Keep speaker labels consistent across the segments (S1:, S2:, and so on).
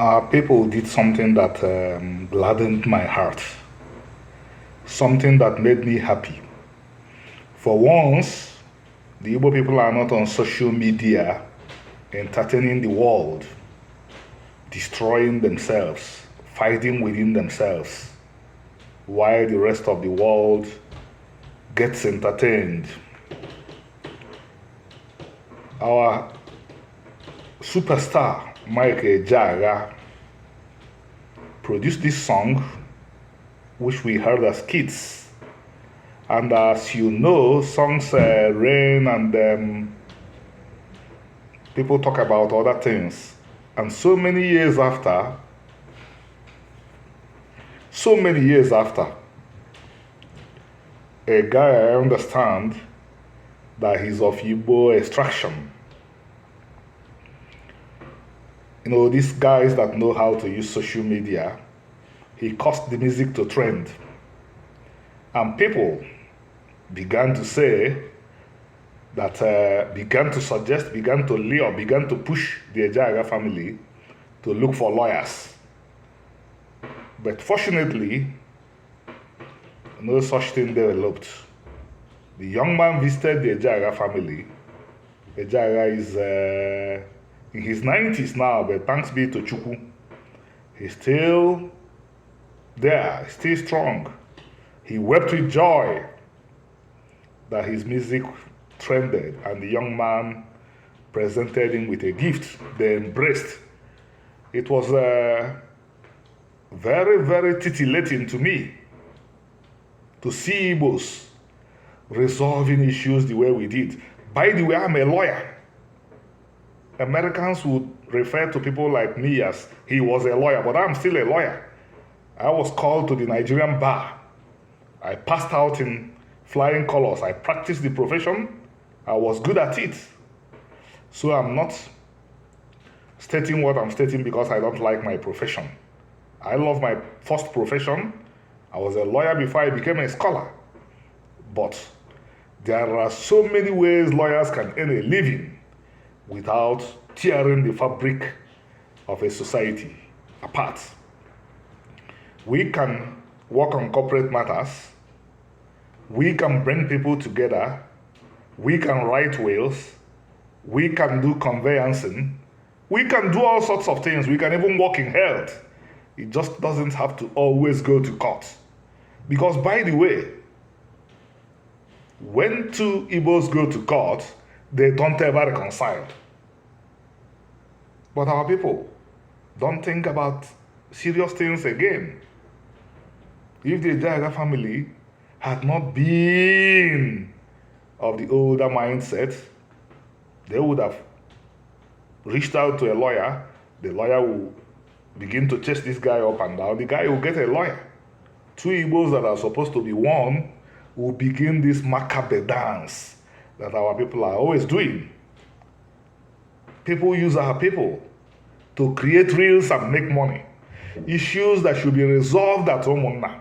S1: Our people did something that gladdened my heart, something that made me happy. For once, the Igbo people are not on social media entertaining the world, destroying themselves, fighting within themselves, while the rest of the world gets entertained. Our superstar, Mike Ejeagha, produced this song, which we heard as kids. And as you know, songs reign and people talk about other things. And so many years after, a guy I understand that he's of Igbo extraction. You know, these guys that know how to use social media, he caused the music to trend. And people began to say that, began to suggest, began to lure, began to push the Ejeagha family to look for lawyers. But fortunately, no such thing developed. The young man visited the Ejeagha family. Ejeagha is in his 90s now, but thanks be to Chukwu, he's still there, still strong. He wept with joy that his music trended, and the young man presented him with a gift. They embraced. It was very, very titillating to me to see Igbos resolving issues the way we did. By the way, I'm a lawyer. Americans would refer to people like me as he was a lawyer, but I'm still a lawyer. I was called to the Nigerian bar. I passed out in flying colors. I practiced the profession. I was good at it. So I'm not stating what I'm stating because I don't like my profession. I love my first profession. I was a lawyer before I became a scholar. But there are so many ways lawyers can earn a living without tearing the fabric of a society apart. We can work on corporate matters. We can bring people together. We can write wills. We can do conveyancing. We can do all sorts of things. We can even work in health. It just doesn't have to always go to court. Because, by the way, when two Igbos go to court, they don't ever reconcile. But our people don't think about serious things again. If the Ejeagha family had not been of the older mindset, they would have reached out to a lawyer. The lawyer will begin to chase this guy up and down. The guy will get a lawyer. Two Igbos that are supposed to be one will begin this macabre dance that our people are always doing. People use our people to create reels and make money. Issues that should be resolved at Umunna.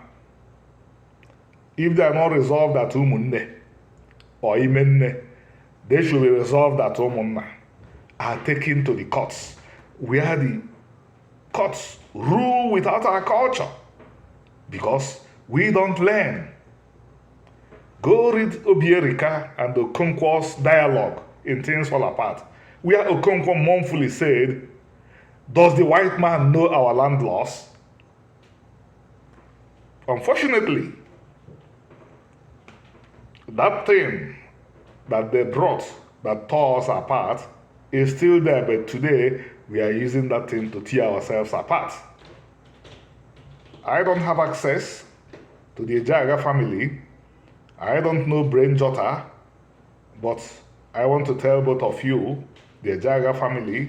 S1: If they are not resolved at Umunne or Imenne, they should be resolved at Umunna, are taken to the courts, where the courts rule without our culture, because we don't learn. Go read Obierika and Okonkwo's dialogue in Things Fall Apart, where Okonkwo mournfully said, "Does the white man know our land laws?" Unfortunately, that thing that they brought that tore us apart is still there, but today we are using that thing to tear ourselves apart. I don't have access to the Ejeagha family. I don't know Brain Jotter, but I want to tell both of you, the Ejeagha family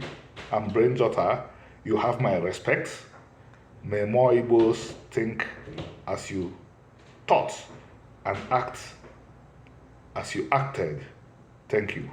S1: and Brain Jotter, you have my respect. May more Igbos think as you thought and act as you acted. Thank you.